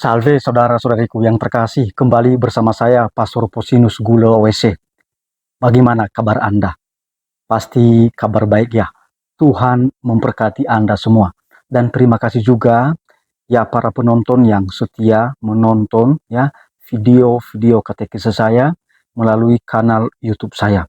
Salve saudara-saudariku yang terkasih, kembali bersama saya Pastor Posinus Gulo WC. Bagaimana kabar Anda? Pasti kabar baik ya. Tuhan memberkati Anda semua. Dan terima kasih juga ya para penonton yang setia menonton ya video-video katekese saya melalui kanal YouTube saya.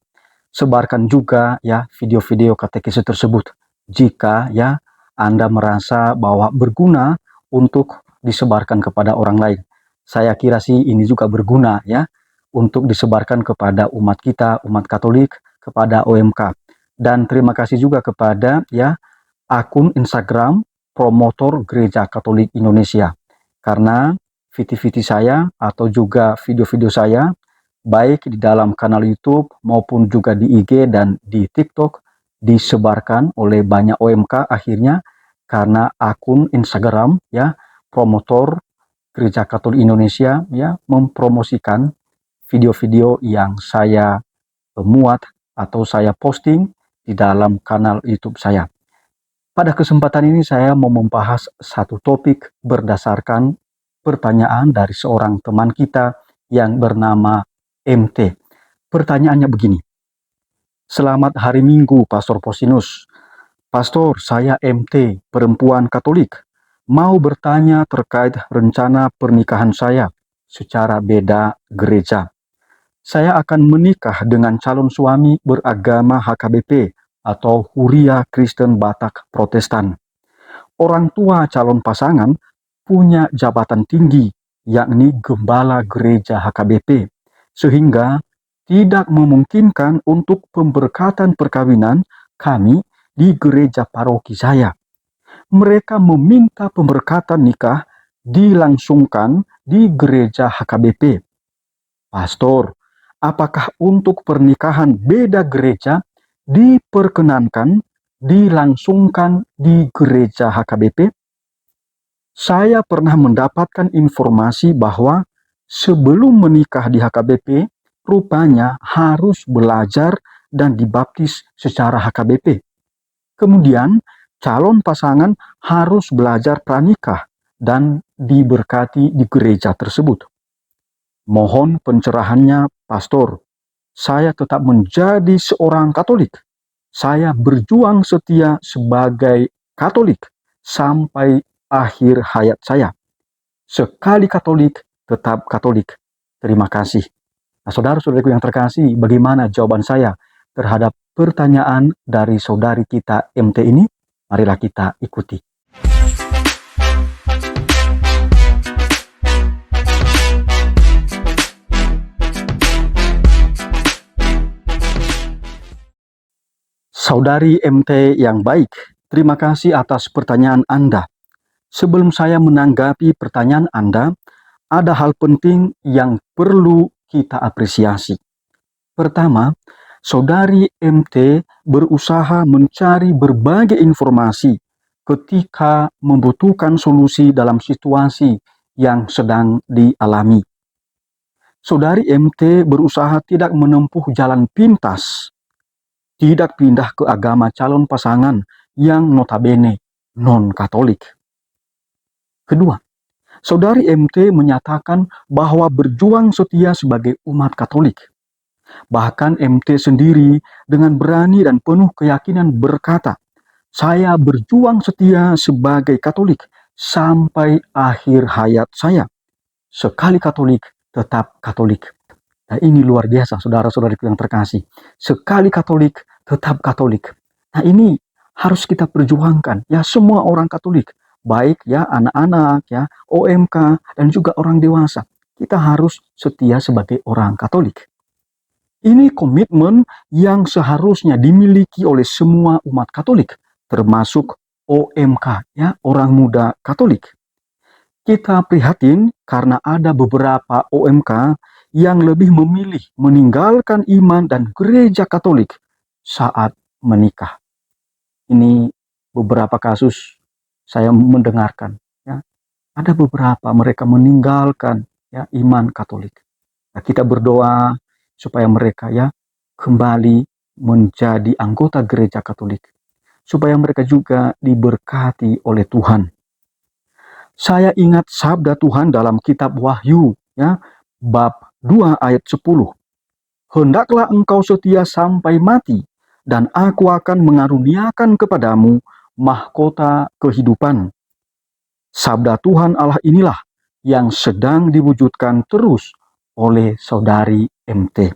Sebarkan juga ya video-video katekese tersebut jika ya Anda merasa bahwa berguna untuk disebarkan kepada orang lain. Saya kira sih ini juga berguna ya untuk disebarkan kepada umat kita, umat Katolik, kepada OMK. Dan terima kasih juga kepada ya akun Instagram promotor Gereja Katolik Indonesia. Karena video-video saya atau juga video-video saya baik di dalam kanal YouTube maupun juga di IG dan di TikTok disebarkan oleh banyak OMK akhirnya karena akun Instagram ya promotor Gereja Katolik Indonesia ya mempromosikan video-video yang saya muat atau saya posting di dalam kanal YouTube saya. Pada kesempatan ini saya mau membahas satu topik berdasarkan pertanyaan dari seorang teman kita yang bernama MT. Pertanyaannya begini. Selamat hari Minggu, Pastor Posinus. Pastor, saya MT, perempuan Katolik. Mau bertanya terkait rencana pernikahan saya secara beda gereja. Saya akan menikah dengan calon suami beragama HKBP atau Huria Kristen Batak Protestan. Orang tua calon pasangan punya jabatan tinggi, yakni gembala gereja HKBP, sehingga tidak memungkinkan untuk pemberkatan perkawinan kami di gereja paroki saya. Mereka meminta pemberkatan nikah dilangsungkan di gereja HKBP. Pastor, apakah untuk pernikahan beda gereja diperkenankan dilangsungkan di gereja HKBP? Saya pernah mendapatkan informasi bahwa sebelum menikah di HKBP, rupanya harus belajar dan dibaptis secara HKBP. Kemudian, calon pasangan harus belajar pranikah dan diberkati di gereja tersebut. Mohon pencerahannya, Pastor. Saya tetap menjadi seorang Katolik. Saya berjuang setia sebagai Katolik sampai akhir hayat saya. Sekali Katolik, tetap Katolik. Terima kasih. Nah, saudara-saudariku yang terkasih, bagaimana jawaban saya terhadap pertanyaan dari saudari kita MT ini? Marilah kita ikuti. Saudari MT yang baik, terima kasih atas pertanyaan Anda. Sebelum saya menanggapi pertanyaan Anda, ada hal penting yang perlu kita apresiasi. Pertama, saudari MT berusaha mencari berbagai informasi ketika membutuhkan solusi dalam situasi yang sedang dialami. Saudari MT berusaha tidak menempuh jalan pintas, tidak pindah ke agama calon pasangan yang notabene non-Katolik. Kedua, saudari MT menyatakan bahwa berjuang setia sebagai umat Katolik. Bahkan MT sendiri dengan berani dan penuh keyakinan berkata, saya berjuang setia sebagai Katolik sampai akhir hayat saya. Sekali Katolik, tetap Katolik. Nah, ini luar biasa, saudara-saudariku yang terkasih. Sekali Katolik, tetap Katolik. Nah, ini harus kita perjuangkan. Ya, semua orang Katolik, baik ya anak-anak, ya OMK, dan juga orang dewasa. Kita harus setia sebagai orang Katolik. Ini komitmen yang seharusnya dimiliki oleh semua umat Katolik, termasuk OMK, ya orang muda Katolik. Kita prihatin karena ada beberapa OMK yang lebih memilih meninggalkan iman dan gereja Katolik saat menikah. Ini beberapa kasus saya mendengarkan. Ya. Ada beberapa mereka meninggalkan ya iman Katolik. Nah, kita berdoa supaya mereka ya kembali menjadi anggota gereja Katolik. Supaya mereka juga diberkati oleh Tuhan. Saya ingat sabda Tuhan dalam kitab Wahyu, ya, bab 2 ayat 10. Hendaklah engkau setia sampai mati, dan aku akan mengaruniakan kepadamu mahkota kehidupan. Sabda Tuhan Allah inilah yang sedang diwujudkan terus oleh saudari MT.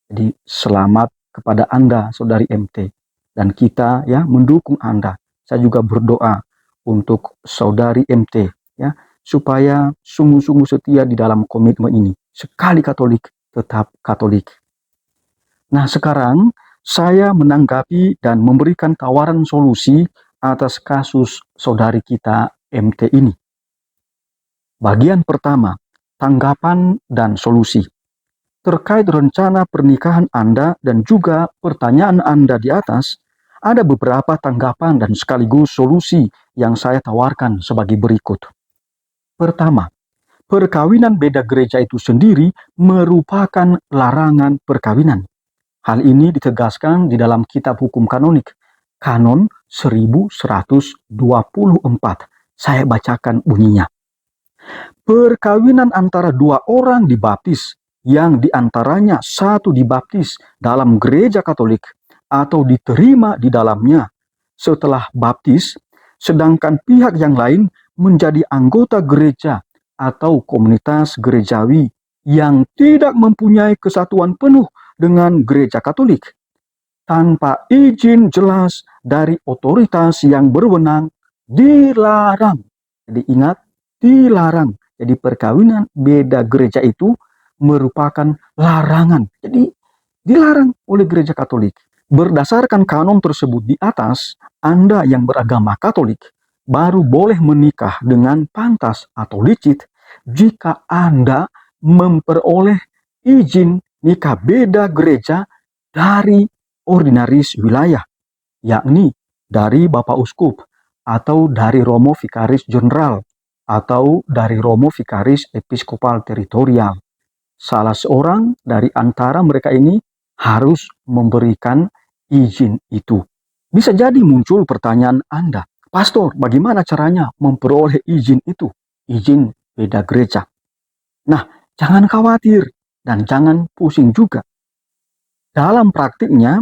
Jadi selamat kepada Anda, saudari MT. Dan kita ya mendukung Anda. Saya juga berdoa untuk saudari MT ya, supaya sungguh-sungguh setia di dalam komitmen ini. Sekali Katolik, tetap Katolik. Nah, sekarang saya menanggapi dan memberikan tawaran solusi atas kasus saudari kita MT ini. Bagian pertama, tanggapan dan solusi. Terkait rencana pernikahan Anda dan juga pertanyaan Anda di atas, ada beberapa tanggapan dan sekaligus solusi yang saya tawarkan sebagai berikut. Pertama, perkawinan beda gereja itu sendiri merupakan larangan perkawinan. Hal ini ditegaskan di dalam Kitab Hukum Kanonik, Kanon 1124. Saya bacakan bunyinya. Perkawinan antara dua orang dibaptis, yang diantaranya satu dibaptis dalam gereja Katolik atau diterima di dalamnya setelah baptis, sedangkan pihak yang lain menjadi anggota gereja atau komunitas gerejawi yang tidak mempunyai kesatuan penuh dengan gereja Katolik, tanpa izin jelas dari otoritas yang berwenang, dilarang. Jadi ingat, dilarang. Jadi perkawinan beda gereja itu merupakan larangan. Jadi dilarang oleh gereja Katolik. Berdasarkan kanon tersebut di atas, Anda yang beragama Katolik baru boleh menikah dengan pantas atau licit jika Anda memperoleh izin nikah beda gereja dari ordinaris wilayah, yakni dari Bapak Uskup atau dari Romo Vikaris Jenderal atau dari Romo Vikaris Episkopal Teritorial. Salah seorang dari antara mereka ini harus memberikan izin itu. Bisa jadi muncul pertanyaan Anda, Pastor, bagaimana caranya memperoleh izin itu? Izin beda gereja. Nah, jangan khawatir dan jangan pusing juga. Dalam praktiknya,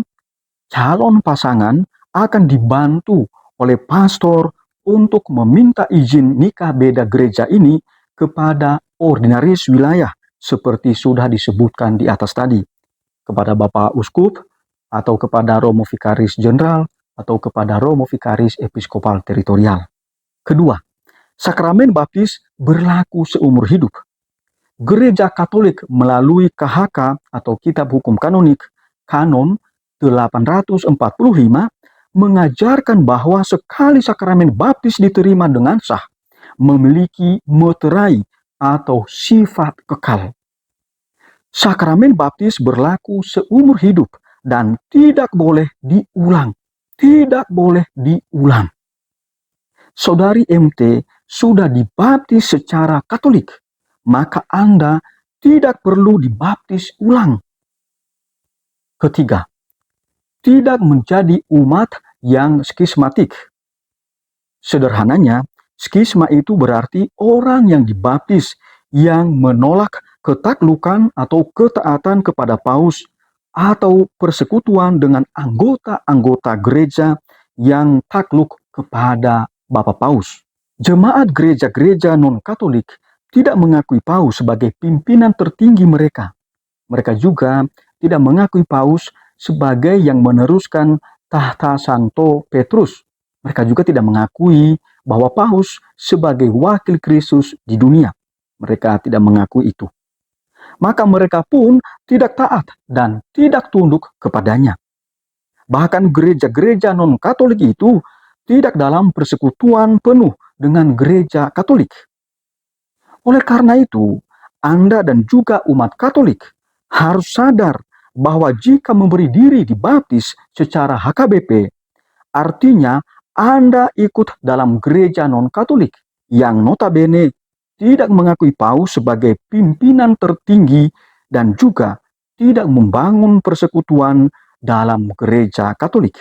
calon pasangan akan dibantu oleh pastor untuk meminta izin nikah beda gereja ini kepada ordinaris wilayah seperti sudah disebutkan di atas tadi, kepada Bapak Uskup atau kepada Romo Vikaris Jenderal atau kepada Romo Vikaris Episkopal Teritorial. Kedua, sakramen baptis berlaku seumur hidup. Gereja Katolik melalui KHK atau Kitab Hukum Kanonik, Kanon 845, mengajarkan bahwa sekali sakramen baptis diterima dengan sah, memiliki meterai atau sifat kekal. Sakramen baptis berlaku seumur hidup dan tidak boleh diulang. Tidak boleh diulang. Saudari MT sudah dibaptis secara Katolik, maka Anda tidak perlu dibaptis ulang. Ketiga, tidak menjadi umat yang skismatik. Sederhananya, skisma itu berarti orang yang dibaptis yang menolak ketaklukan atau ketaatan kepada paus atau persekutuan dengan anggota-anggota gereja yang takluk kepada Bapak Paus. Jemaat gereja-gereja non-Katolik tidak mengakui paus sebagai pimpinan tertinggi mereka. Mereka juga tidak mengakui paus sebagai yang meneruskan tahta Santo Petrus. Mereka juga tidak mengakui bahwa paus sebagai wakil Kristus di dunia. Mereka tidak mengakui itu. Maka mereka pun tidak taat dan tidak tunduk kepadanya. Bahkan gereja-gereja non-Katolik itu tidak dalam persekutuan penuh dengan gereja Katolik. Oleh karena itu, Anda dan juga umat Katolik harus sadar bahwa jika memberi diri dibaptis secara HKBP, artinya Anda ikut dalam gereja non-Katolik yang notabene tidak mengakui paus sebagai pimpinan tertinggi dan juga tidak membangun persekutuan dalam gereja Katolik.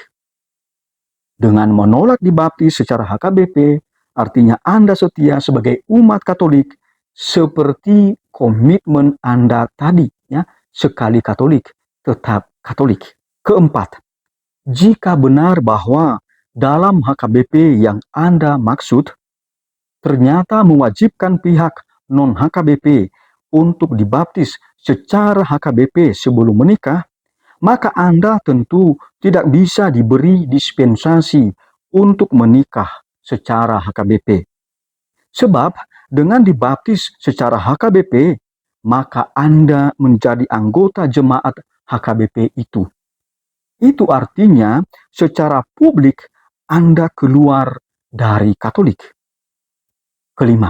Dengan menolak dibaptis secara HKBP, artinya Anda setia sebagai umat Katolik seperti komitmen Anda tadi, ya, sekali Katolik, tetap Katolik. Keempat, jika benar bahwa dalam HKBP yang Anda maksud ternyata mewajibkan pihak non-HKBP untuk dibaptis secara HKBP sebelum menikah, maka Anda tentu tidak bisa diberi dispensasi untuk menikah secara HKBP. Sebab dengan dibaptis secara HKBP, maka Anda menjadi anggota jemaat HKBP itu. Itu artinya secara publik Anda keluar dari Katolik. Kelima,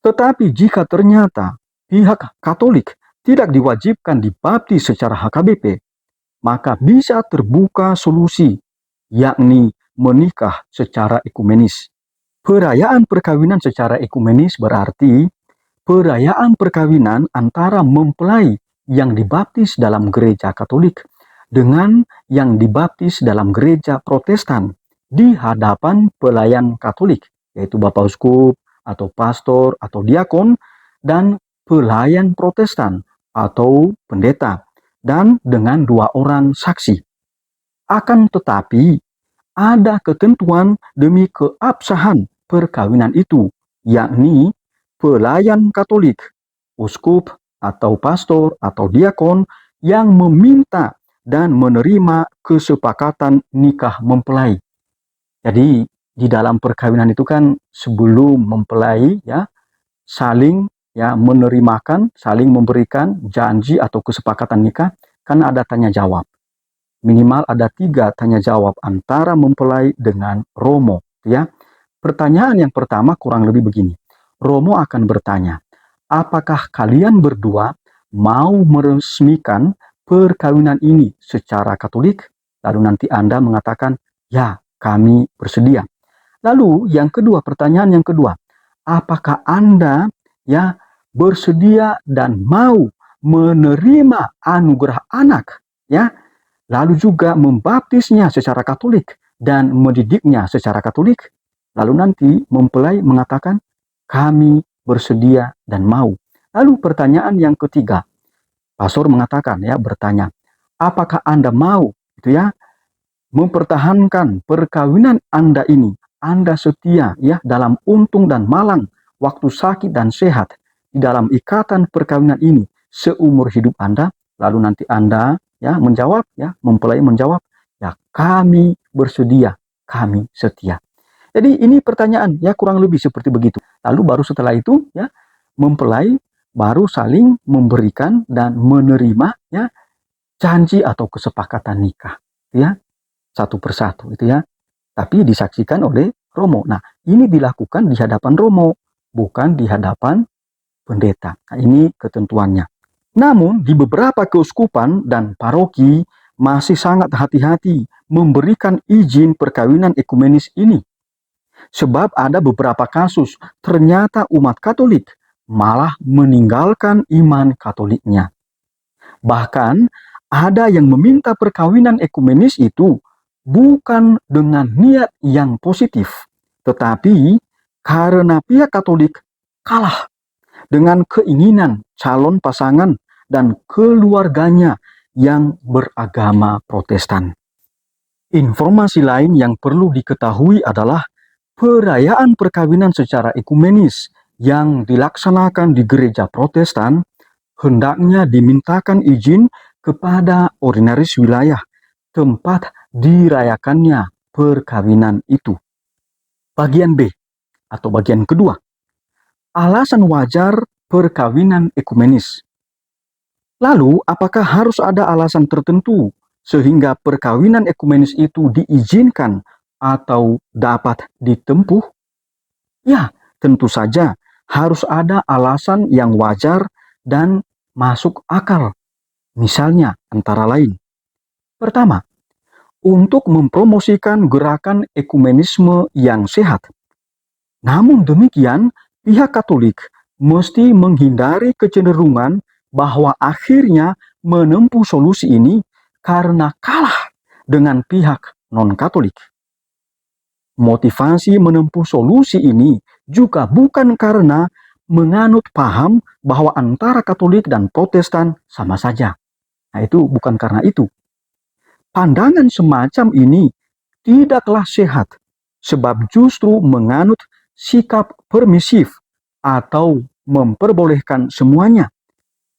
tetapi jika ternyata pihak Katolik tidak diwajibkan dibaptis secara HKBP, maka bisa terbuka solusi, yakni menikah secara ekumenis. Perayaan perkawinan secara ekumenis berarti perayaan perkawinan antara mempelai yang dibaptis dalam gereja Katolik dengan yang dibaptis dalam gereja Protestan di hadapan pelayan Katolik, yaitu Bapak Uskup atau pastor atau diakon, dan pelayan Protestan atau pendeta, dan dengan 2 orang saksi. Akan tetapi, ada ketentuan demi keabsahan perkawinan itu, yakni pelayan Katolik, uskup atau pastor atau diakon yang meminta dan menerima kesepakatan nikah mempelai. Jadi di dalam perkawinan itu kan sebelum mempelai, ya, saling, ya, menerimakan, saling memberikan janji atau kesepakatan nikah, kan ada tanya jawab. Minimal ada 3 tanya jawab antara mempelai dengan romo, ya. Pertanyaan yang pertama kurang lebih begini. Romo akan bertanya, apakah kalian berdua mau meresmikan perkawinan ini secara Katolik? Lalu nanti Anda mengatakan, ya, kami bersedia. Lalu yang kedua, pertanyaan yang kedua, apakah Anda, ya, bersedia dan mau menerima anugerah anak, ya, lalu juga membaptisnya secara Katolik dan mendidiknya secara Katolik? Lalu nanti mempelai mengatakan, kami bersedia dan mau. Lalu pertanyaan yang ketiga, pastor mengatakan, ya, bertanya, apakah Anda mau, itu ya, mempertahankan perkawinan Anda ini? Anda setia, ya, dalam untung dan malang, waktu sakit dan sehat, di dalam ikatan perkawinan ini seumur hidup Anda? Lalu nanti Anda, ya, menjawab, ya, mempelai menjawab, ya, kami bersedia, kami setia. Jadi ini pertanyaan, ya, kurang lebih seperti begitu. Lalu baru setelah itu, ya, mempelai baru saling memberikan dan menerima, ya, janji atau kesepakatan nikah, ya, satu persatu, itu ya. Tapi disaksikan oleh romo. Nah, ini dilakukan di hadapan romo, bukan di hadapan pendeta. Nah, ini ketentuannya. Namun, di beberapa keuskupan dan paroki masih sangat hati-hati memberikan izin perkawinan ekumenis ini. Sebab ada beberapa kasus ternyata umat Katolik malah meninggalkan iman Katoliknya. Bahkan ada yang meminta perkawinan ekumenis itu bukan dengan niat yang positif, tetapi karena pihak Katolik kalah dengan keinginan calon pasangan dan keluarganya yang beragama Protestan. Informasi lain yang perlu diketahui adalah perayaan perkawinan secara ekumenis yang dilaksanakan di gereja Protestan hendaknya dimintakan izin kepada ordinaris wilayah tempat dirayakannya perkawinan itu. Bagian B atau bagian kedua, alasan wajar perkawinan ekumenis. Lalu, apakah harus ada alasan tertentu sehingga perkawinan ekumenis itu diizinkan atau dapat ditempuh? Ya, tentu saja harus ada alasan yang wajar dan masuk akal. Misalnya, antara lain, pertama, untuk mempromosikan gerakan ekumenisme yang sehat. Namun demikian, pihak Katolik mesti menghindari kecenderungan bahwa akhirnya menempuh solusi ini karena kalah dengan pihak non-Katolik. Motivasi menempuh solusi ini juga bukan karena menganut paham bahwa antara Katolik dan Protestan sama saja. Nah, itu bukan karena itu. Pandangan semacam ini tidaklah sehat, sebab justru menganut sikap permisif atau memperbolehkan semuanya.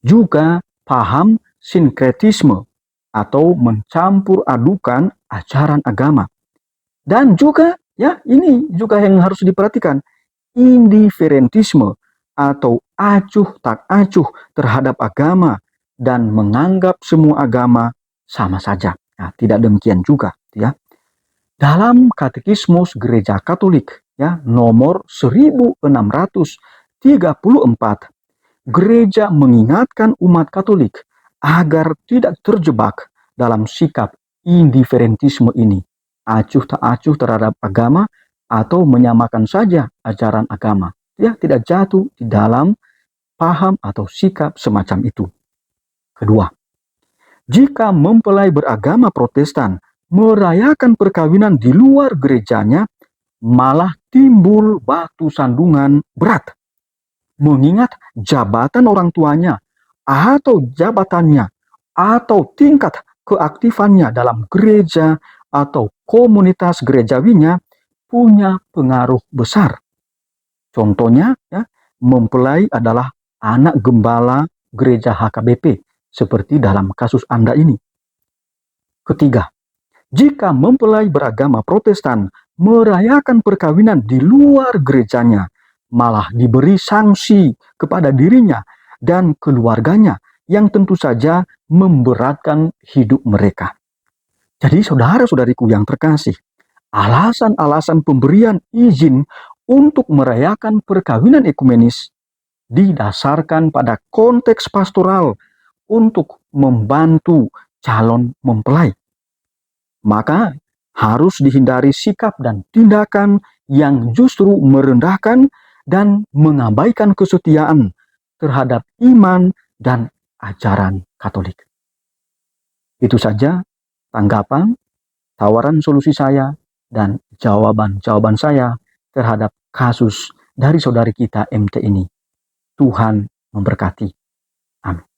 Juga paham sinkretisme atau mencampur adukan ajaran agama. Dan juga, ya, ini juga yang harus diperhatikan, indiferentisme atau acuh tak acuh terhadap agama dan menganggap semua agama sama saja. Nah, tidak demikian juga, ya. Dalam Katekismus Gereja Katolik, ya, nomor 1634, gereja mengingatkan umat Katolik agar tidak terjebak dalam sikap indiferentisme ini, acuh tak acuh terhadap agama atau menyamakan saja ajaran agama. Ya, tidak jatuh di dalam paham atau sikap semacam itu. Kedua, jika mempelai beragama Protestan merayakan perkawinan di luar gerejanya, malah timbul batu sandungan berat. Mengingat jabatan orang tuanya atau jabatannya atau tingkat keaktifannya dalam gereja atau komunitas gerejawinya punya pengaruh besar. Contohnya, ya, mempelai adalah anak gembala gereja HKBP, seperti dalam kasus Anda ini. Ketiga, jika mempelai beragama Protestan merayakan perkawinan di luar gerejanya, malah diberi sanksi kepada dirinya dan keluarganya yang tentu saja memberatkan hidup mereka. Jadi saudara-saudariku yang terkasih, alasan-alasan pemberian izin untuk merayakan perkawinan ekumenis didasarkan pada konteks pastoral untuk membantu calon mempelai. Maka harus dihindari sikap dan tindakan yang justru merendahkan dan mengabaikan kesetiaan terhadap iman dan ajaran Katolik. Itu saja tanggapan, tawaran solusi saya, dan jawaban-jawaban saya terhadap kasus dari saudari kita MT ini. Tuhan memberkati. Amin.